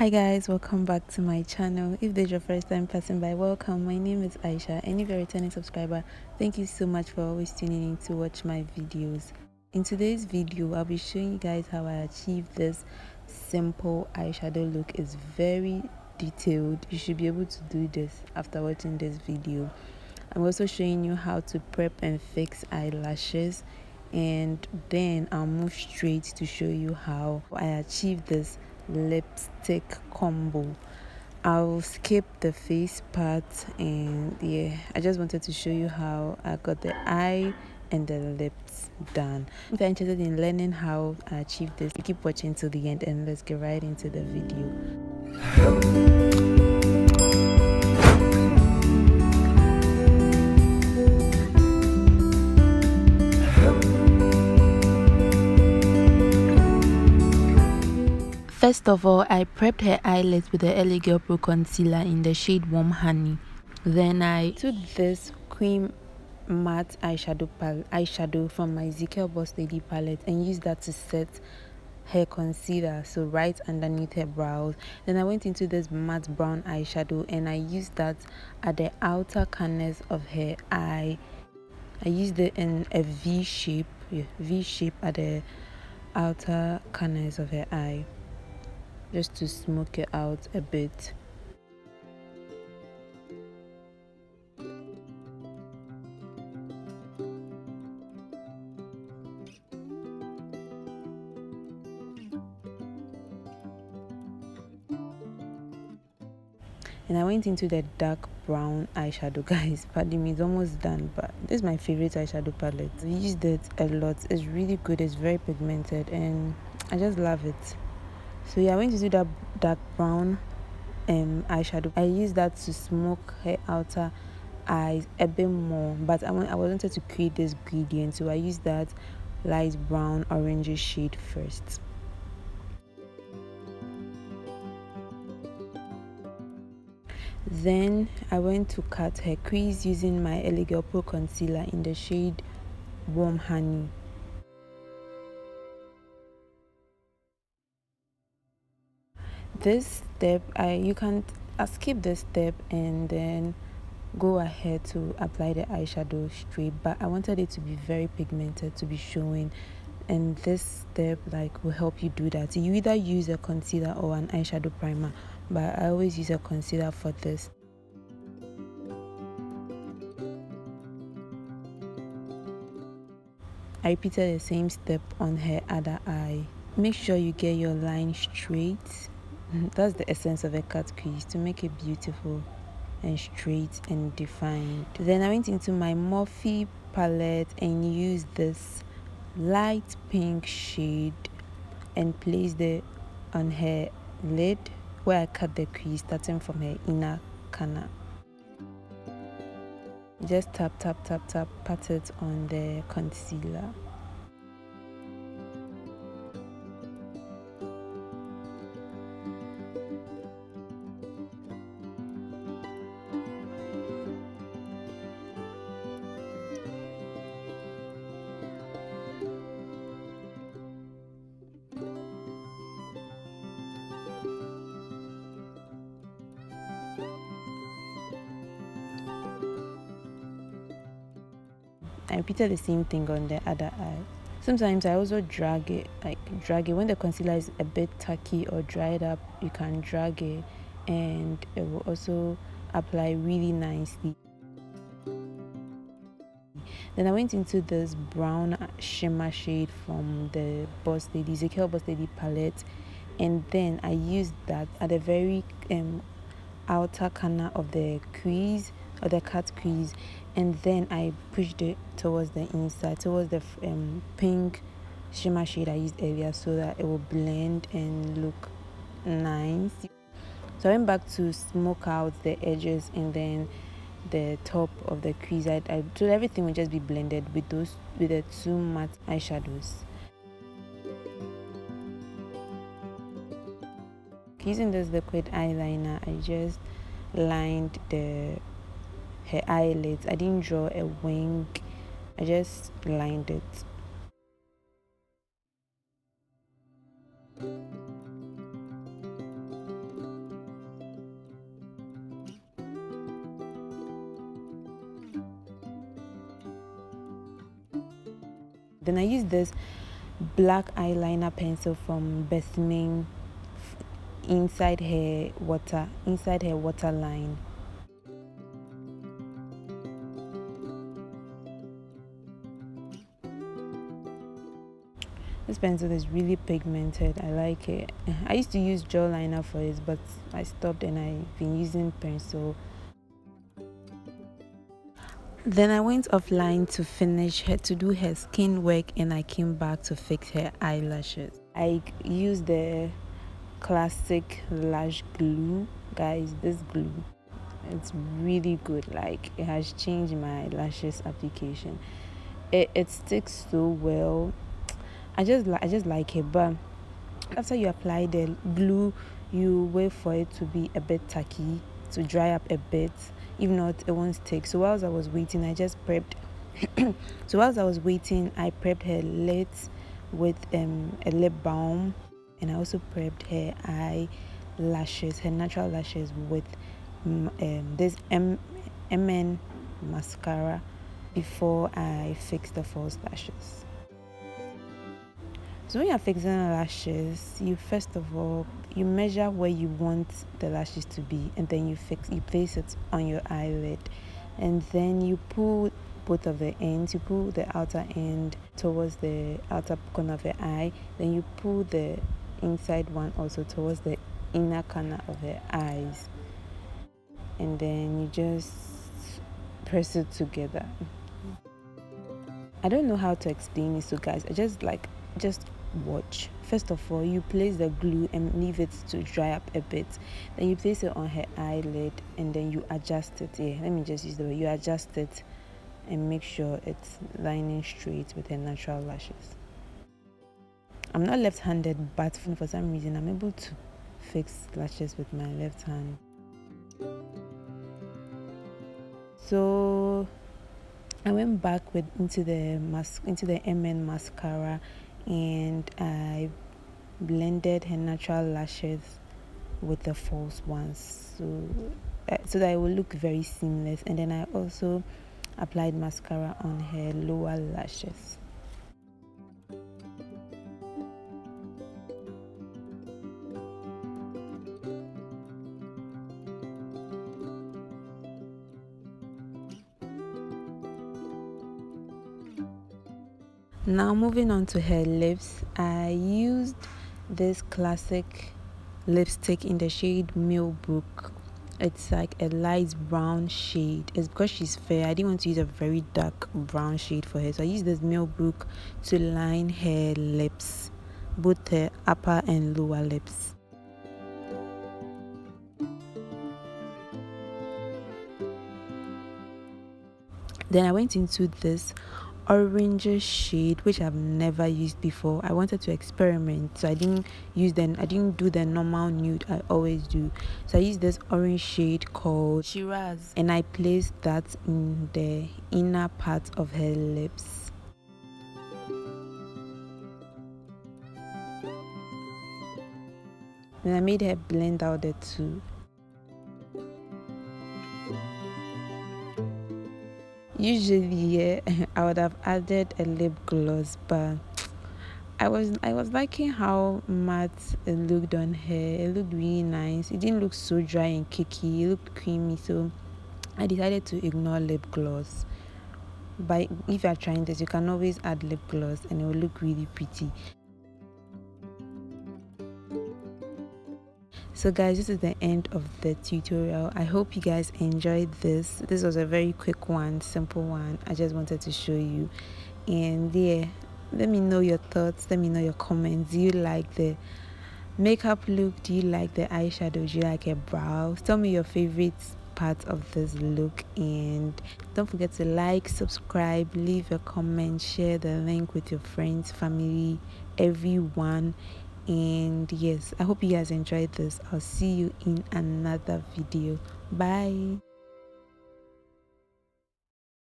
Hi guys, welcome back to my channel. If this is your first time passing by, welcome. My name is Aisha, and if you're a returning subscriber, thank you so much for always tuning in to watch my videos. In today's video, I'll be showing you guys how I achieved this simple eyeshadow look. It's very detailed. You should be able to do this after watching this video. I'm also showing you how to prep and fix eyelashes, and then I'll move straight to show you how I achieved this lipstick combo. I'll skip the face part, and yeah, I just wanted to show you how I got the eye and the lips done. If you're interested in learning how I achieved this, you keep watching till the end, and let's get right into the video. First of all, I prepped her eyelids with the LA Girl Pro Concealer in the shade Warm Honey. Then I took this cream matte eyeshadow from my Ezekiel Boss Lady palette and used that to set her concealer, so right underneath her brows. Then I went into this matte brown eyeshadow and I used that at the outer corners of her eye. I used it in a V shape at the outer corners of her eye, just to smoke it out a bit. And I went into the dark brown eyeshadow, guys. Pardon me, it's almost done, but this is my favorite eyeshadow palette. I used it a lot. It's really good. It's very pigmented and I just love it. So yeah, I went into that dark brown eyeshadow. I used that to smoke her outer eyes a bit more, but I wanted to create this gradient, so I used that light brown orange shade first. Then I went to cut her crease using my LA Girl Pro Concealer in the shade Warm Honey. This step, you can skip this step and then go ahead to apply the eyeshadow straight, but I wanted it to be very pigmented, to be showing, and this step will help you do that. You either use a concealer or an eyeshadow primer, but I always use a concealer for this. I repeated the same step on her other eye. Make sure you get your line straight. That's the essence of a cut crease, to make it beautiful and straight and defined. Then I went into my Morphe palette and used this light pink shade and placed it on her lid where I cut the crease starting from her inner corner. Just tap, pat it on the concealer. I repeated the same thing on the other eye. Sometimes I also drag it when the concealer is a bit tacky or dried up. You can drag it and it will also apply really nicely. Then I went into this brown shimmer shade from the Ezekiel Boss Lady palette, and then I used that at the very outer corner of the crease, or the cut crease, and then I pushed it towards the inside, towards the pink shimmer shade I used earlier, so that it will blend and look nice. So I went back to smoke out the edges and then the top of the crease. So everything will just be blended with the two matte eyeshadows. Using this liquid eyeliner, I just lined her eyelids. I didn't draw a wing, I just lined it. Then I use this black eyeliner pencil from Bessemer inside her waterline. This pencil is really pigmented. I like it. I used to use gel liner for it, but I stopped and I've been using pencil. Then I went offline to do her skin work, and I came back to fix her eyelashes. I used the classic lash glue. Guys, this glue, it's really good. Like, it has changed my lashes application. It sticks so well. I just like it. But after you apply the glue, you wait for it to be a bit tacky, to dry up a bit. If not, it won't stick. So whilst I was waiting, I just prepped I prepped her lids with a lip balm, and I also prepped her eyelashes, her natural lashes, with this MN mascara before I fixed the false lashes. So when you're fixing lashes, you first of all, you measure where you want the lashes to be, and then you place it on your eyelid, and then you pull both of the ends. You pull the outer end towards the outer corner of the eye, then you pull the inside one also towards the inner corner of the eyes, and then you just press it together. I don't know how to explain it, so guys, I just watch. First of all, you place the glue and leave it to dry up a bit. Then you place it on her eyelid, and then you adjust it. Let me just use the way you adjust it and make sure it's lining straight with her natural lashes. I'm not left-handed, but for some reason I'm able to fix lashes with my left hand. So I went back into the MN mascara, and I blended her natural lashes with the false ones, so that it will look very seamless. And then I also applied mascara on her lower lashes. Now moving on to her lips, I used this classic lipstick in the shade Millbrook. It's like a light brown shade. It's because she's fair, I didn't want to use a very dark brown shade for her, so I used this Millbrook to line her lips, both her upper and lower lips. Then I went into this orange shade, which I've never used before. I wanted to experiment, so I didn't do the normal nude I always do. So I used this orange shade called Shiraz, and I placed that in the inner part of her lips. Then I made her blend out the two. Usually, I would have added a lip gloss, but I was liking how matte it looked on her. It looked really nice. It didn't look so dry and cakey. It looked creamy, so I decided to ignore lip gloss. But if you're trying this, you can always add lip gloss, and it will look really pretty. So guys, this is the end of the tutorial. I hope you guys enjoyed this. This was a very quick one, simple one. I just wanted to show you. And yeah, let me know your thoughts. Let me know your comments. Do you like the makeup look? Do you like the eyeshadow? Do you like a brow? Tell me your favorite part of this look, and don't forget to like, subscribe, leave a comment, share the link with your friends, family, everyone. And yes, I hope you guys enjoyed this. I'll see you in another video. Bye.